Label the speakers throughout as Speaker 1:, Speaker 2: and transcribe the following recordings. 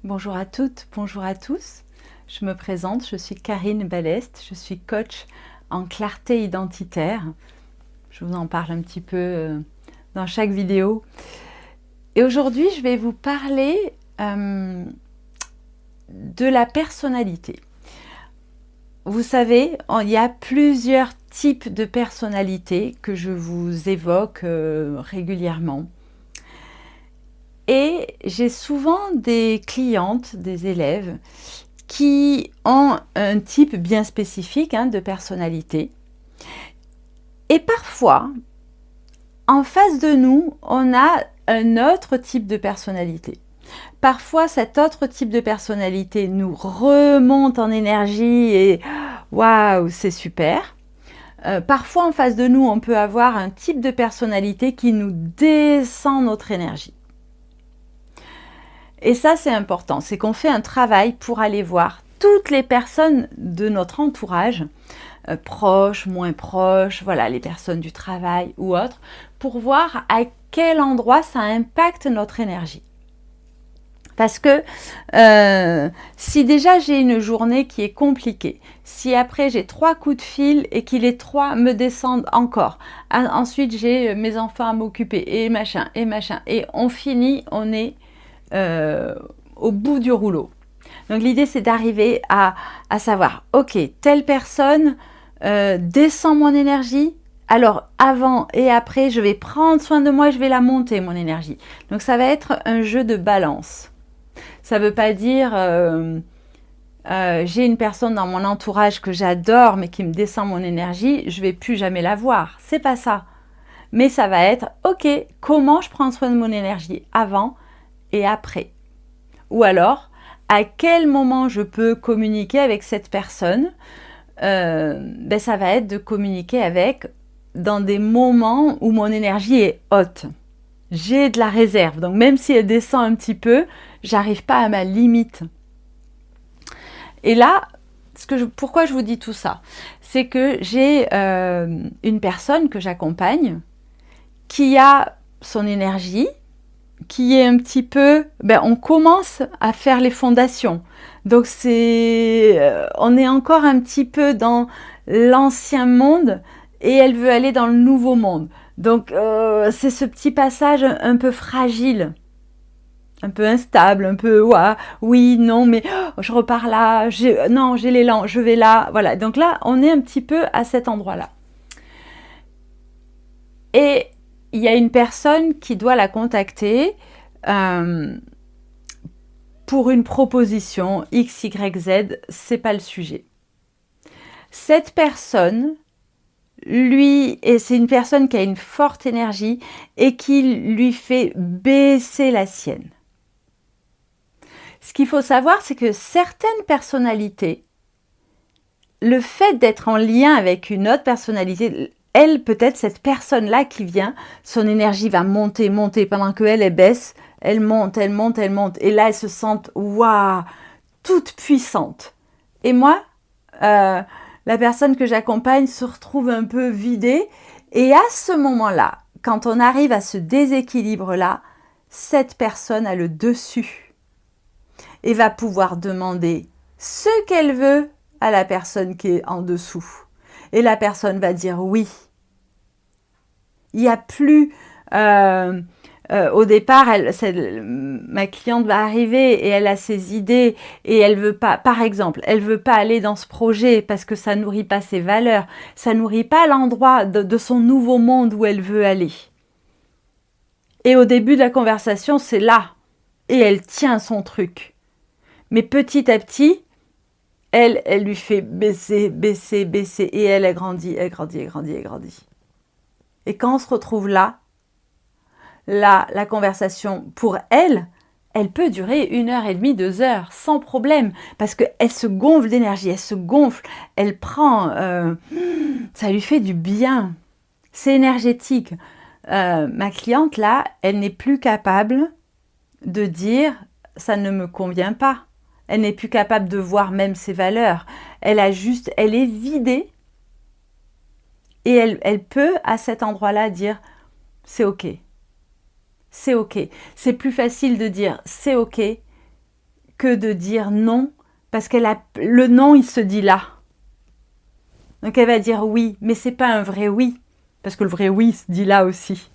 Speaker 1: Bonjour à toutes, bonjour à tous. Je me présente, je suis Karine Ballest, je suis coach en clarté identitaire. Je vous en parle un petit peu dans chaque vidéo. Et aujourd'hui, je vais vous parler de la personnalité. Vous savez, il y a plusieurs types de personnalités que je vous évoque régulièrement. Et j'ai souvent des clientes, des élèves, qui ont un type bien spécifique de personnalité. Et parfois, en face de nous, on a un autre type de personnalité. Parfois, cet autre type de personnalité nous remonte en énergie et waouh, c'est super. Parfois, en face de nous, on peut avoir un type de personnalité qui nous descend notre énergie. Et ça, c'est important, c'est qu'on fait un travail pour aller voir toutes les personnes de notre entourage, proches, moins proches, voilà, les personnes du travail ou autres, pour voir à quel endroit ça impacte notre énergie. Parce que si déjà j'ai une journée qui est compliquée, si après j'ai 3 coups de fil et que les 3 me descendent encore, ensuite j'ai mes enfants à m'occuper et machin, et on finit, on est au bout du rouleau. Donc l'idée c'est d'arriver à savoir, ok, telle personne descend mon énergie, alors avant et après je vais prendre soin de moi et je vais la monter mon énergie. Donc ça va être un jeu de balance. Ça ne veut pas dire j'ai une personne dans mon entourage que j'adore mais qui me descend mon énergie, je ne vais plus jamais la voir. C'est pas ça. Mais ça va être ok, comment je prends soin de mon énergie avant et après. Ou alors, à quel moment je peux communiquer avec cette personne ça va être de communiquer avec dans des moments où mon énergie est haute. J'ai de la réserve, donc même si elle descend un petit peu, j'arrive pas à ma limite. Et là, pourquoi je vous dis tout ça? C'est que j'ai une personne que j'accompagne qui a son énergie, qui est un petit peu, on commence à faire les fondations. Donc on est encore un petit peu dans l'ancien monde et elle veut aller dans le nouveau monde. Donc c'est ce petit passage un peu fragile, un peu instable, un peu oui, non, mais je repars là, j'ai l'élan, je vais là, voilà. Donc là, on est un petit peu à cet endroit-là. Et il y a une personne qui doit la contacter pour une proposition X, Y, Z, c'est pas le sujet. Cette personne, c'est une personne qui a une forte énergie et qui lui fait baisser la sienne. Ce qu'il faut savoir, c'est que certaines personnalités, le fait d'être en lien avec une autre personnalité, elle, peut-être cette personne-là qui vient, son énergie va monter, pendant qu'elle baisse, elle monte. Et là, elle se sent, waouh, toute puissante. Et moi, la personne que j'accompagne se retrouve un peu vidée. Et à ce moment-là, quand on arrive à ce déséquilibre-là, cette personne a le dessus et va pouvoir demander ce qu'elle veut à la personne qui est en dessous. Et la personne va dire oui. Il n'y a plus... au départ, ma cliente va arriver et elle a ses idées et elle veut pas, par exemple, elle veut pas aller dans ce projet parce que ça nourrit pas ses valeurs, ça nourrit pas l'endroit de son nouveau monde où elle veut aller. Et au début de la conversation, c'est là. Et elle tient son truc. Mais petit à petit, elle lui fait baisser. Et elle grandit. Et quand on se retrouve là, la conversation, pour elle peut durer 1h30, 2 heures, sans problème, parce qu'elle se gonfle d'énergie, elle se gonfle, elle prend, ça lui fait du bien, c'est énergétique. Ma cliente, là, elle n'est plus capable de dire « ça ne me convient pas ». Elle n'est plus capable de voir même ses valeurs. Elle est vidée et elle peut, à cet endroit-là, dire « c'est ok ». C'est ok. C'est plus facile de dire c'est ok que de dire non, parce le non, il se dit là. Donc elle va dire oui, mais c'est pas un vrai oui, parce que le vrai oui se dit là aussi.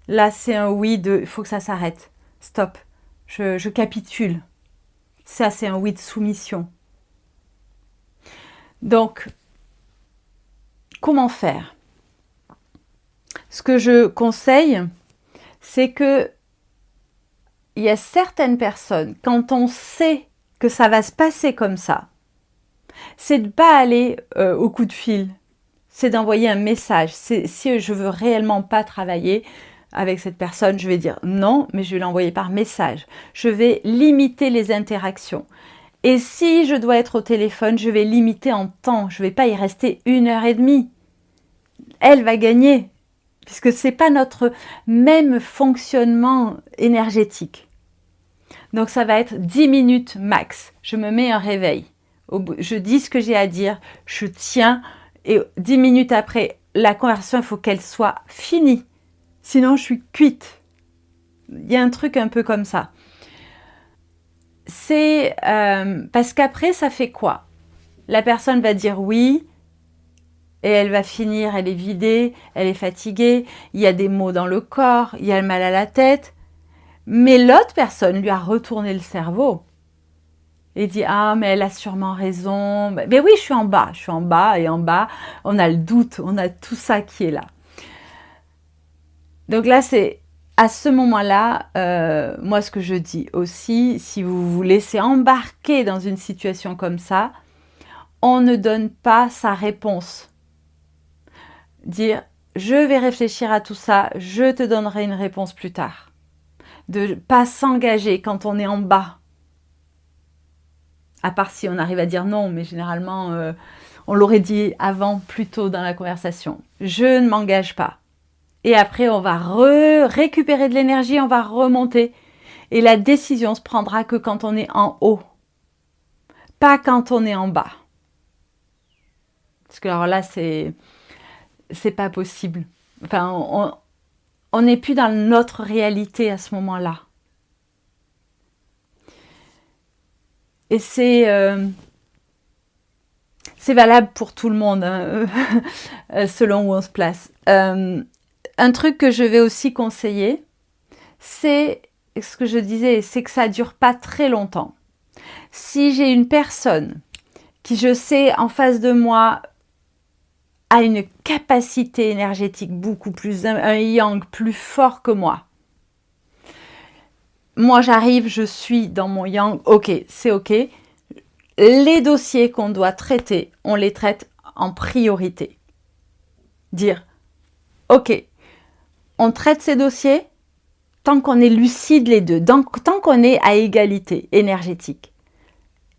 Speaker 1: Là, c'est un oui il faut que ça s'arrête. Stop. Je capitule. Ça, c'est un oui de soumission. Donc, comment faire? Ce que je conseille, c'est que il y a certaines personnes, quand on sait que ça va se passer comme ça, c'est de ne pas aller au coup de fil. C'est d'envoyer un message. Si je veux réellement pas travailler avec cette personne, je vais dire non, mais je vais l'envoyer par message. Je vais limiter les interactions. Et si je dois être au téléphone, je vais limiter en temps. Je ne vais pas y rester 1h30. Elle va gagner, puisque ce n'est pas notre même fonctionnement énergétique. Donc ça va être 10 minutes max. Je me mets un réveil. Je dis ce que j'ai à dire, je tiens, et 10 minutes après, la conversation, il faut qu'elle soit finie. Sinon, je suis cuite. Il y a un truc un peu comme ça. C'est parce qu'après, ça fait quoi? La personne va dire oui, et elle va finir, elle est vidée, elle est fatiguée, il y a des maux dans le corps, il y a le mal à la tête. Mais l'autre personne lui a retourné le cerveau. Et dit, ah, mais elle a sûrement raison. Mais oui, je suis en bas, et en bas, on a le doute, on a tout ça qui est là. Donc là, c'est à ce moment-là, moi, ce que je dis aussi, si vous vous laissez embarquer dans une situation comme ça, on ne donne pas sa réponse. Dire, je vais réfléchir à tout ça, je te donnerai une réponse plus tard. De ne pas s'engager quand on est en bas. À part si on arrive à dire non, mais généralement, on l'aurait dit avant, plus tôt dans la conversation. Je ne m'engage pas. Et après, on va récupérer de l'énergie, on va remonter. Et la décision se prendra que quand on est en haut. Pas quand on est en bas. Parce que alors là, c'est pas possible. Enfin, on n'est plus dans notre réalité à ce moment-là. Et c'est valable pour tout le monde, hein, selon où on se place. Un truc que je vais aussi conseiller, c'est ce que je disais, c'est que ça ne dure pas très longtemps. Si j'ai une personne qui, je sais, en face de moi, a une capacité énergétique beaucoup plus, un yang plus fort que moi. Moi, j'arrive, je suis dans mon yang, ok, c'est ok. Les dossiers qu'on doit traiter, on les traite en priorité. Dire, ok, on traite ces dossiers tant qu'on est lucide les deux, tant qu'on est à égalité énergétique.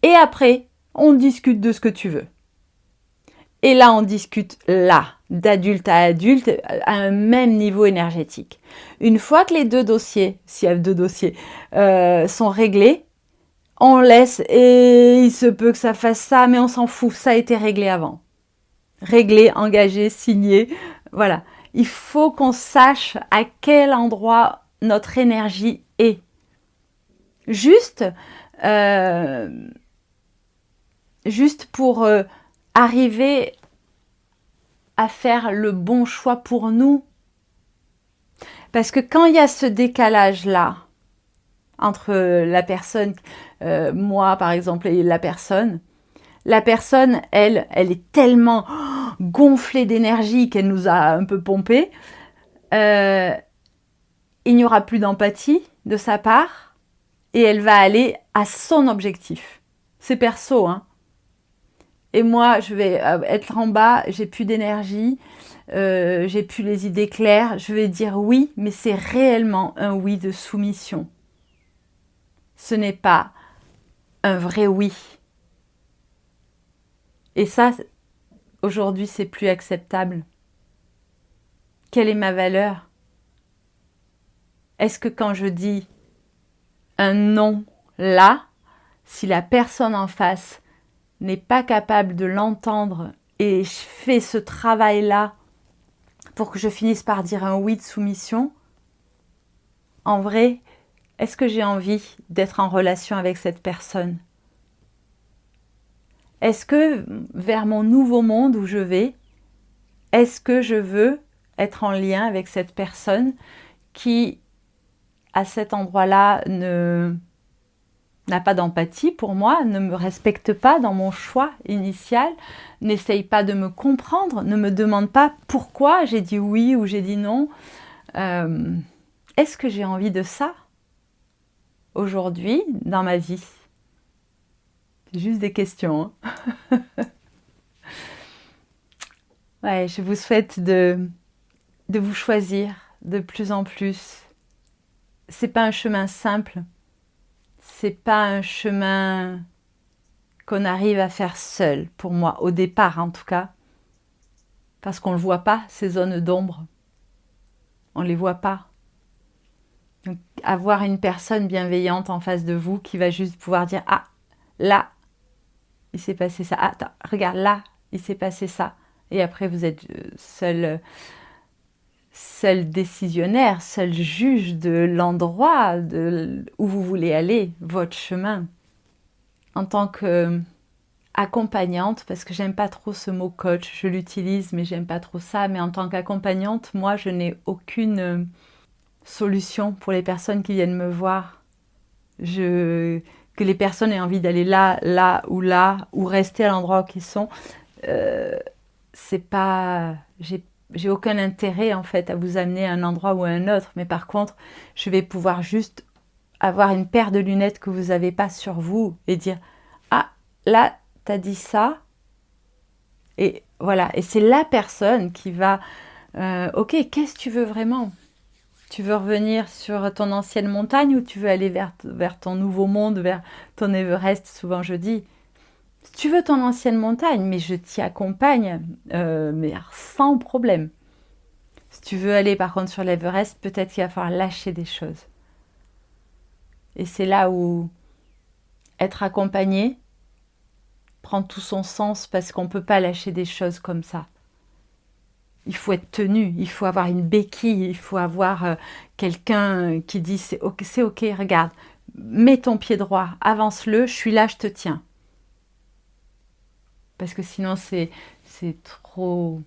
Speaker 1: Et après, on discute de ce que tu veux. Et là, on discute là, d'adulte à adulte, à un même niveau énergétique. Une fois que les deux dossiers, s'il y a deux dossiers, sont réglés, on laisse et il se peut que ça fasse ça, mais on s'en fout, ça a été réglé avant. Réglé, engagé, signé, voilà. Il faut qu'on sache à quel endroit notre énergie est. Juste pour arriver à faire le bon choix pour nous. Parce que quand il y a ce décalage-là, entre la personne, moi par exemple, et la personne, elle est tellement gonflée d'énergie qu'elle nous a un peu pompé. Il n'y aura plus d'empathie de sa part et elle va aller à son objectif. C'est perso, hein. Et moi, je vais être en bas, j'ai plus d'énergie, j'ai plus les idées claires. Je vais dire oui, mais c'est réellement un oui de soumission. Ce n'est pas un vrai oui. Et ça, aujourd'hui, c'est plus acceptable. Quelle est ma valeur? Est-ce que quand je dis un non là, si la personne en face n'est pas capable de l'entendre et je fais ce travail-là pour que je finisse par dire un oui de soumission, en vrai, Est-ce que j'ai envie d'être en relation avec cette personne? Est-ce que vers mon nouveau monde où je vais, est-ce que je veux être en lien avec cette personne qui, à cet endroit-là, n'a pas d'empathie pour moi, ne me respecte pas dans mon choix initial, n'essaye pas de me comprendre, ne me demande pas pourquoi j'ai dit oui ou j'ai dit non. Est-ce que j'ai envie de ça aujourd'hui dans ma vie? C'est juste des questions. Ouais, je vous souhaite de vous choisir de plus en plus. C'est pas un chemin simple. C'est pas un chemin qu'on arrive à faire seul, pour moi, au départ en tout cas. Parce qu'on ne le voit pas, ces zones d'ombre. On ne les voit pas. Donc, avoir une personne bienveillante en face de vous qui va juste pouvoir dire « Ah, là, il s'est passé ça. Ah, attends, regarde, là, il s'est passé ça. » Et après, vous êtes seul décisionnaire, seul juge de l'endroit où vous voulez aller, votre chemin. En tant qu'accompagnante, parce que j'aime pas trop ce mot coach, je l'utilise, mais j'aime pas trop ça. Mais en tant qu'accompagnante, moi, je n'ai aucune solution pour les personnes qui viennent me voir. Que les personnes aient envie d'aller là, ou rester à l'endroit où ils sont, c'est pas... J'ai aucun intérêt en fait à vous amener à un endroit ou à un autre, mais par contre, je vais pouvoir juste avoir une paire de lunettes que vous n'avez pas sur vous et dire « Ah, là, t'as dit ça ?» Et voilà, et c'est la personne qui va « Ok, qu'est-ce que tu veux vraiment ? Tu veux revenir sur ton ancienne montagne ou tu veux aller vers ton nouveau monde, vers ton Everest ?» Souvent je dis « Si tu veux ton ancienne montagne, mais je t'y accompagne, mais sans problème. Si tu veux aller par contre sur l'Everest, peut-être qu'il va falloir lâcher des choses. » Et c'est là où être accompagné prend tout son sens parce qu'on ne peut pas lâcher des choses comme ça. Il faut être tenu, il faut avoir une béquille, il faut avoir quelqu'un qui dit c'est ok, regarde, mets ton pied droit, avance-le, je suis là, je te tiens. Parce que sinon c'est trop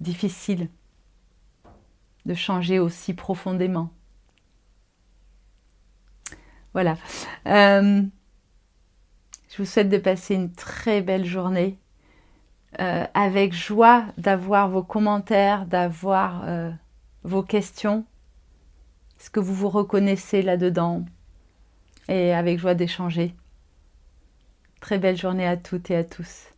Speaker 1: difficile de changer aussi profondément. Voilà. Je vous souhaite de passer une très belle journée. Avec joie d'avoir vos commentaires, d'avoir vos questions. Est-ce que vous vous reconnaissez là-dedans? Et avec joie d'échanger. Très belle journée à toutes et à tous.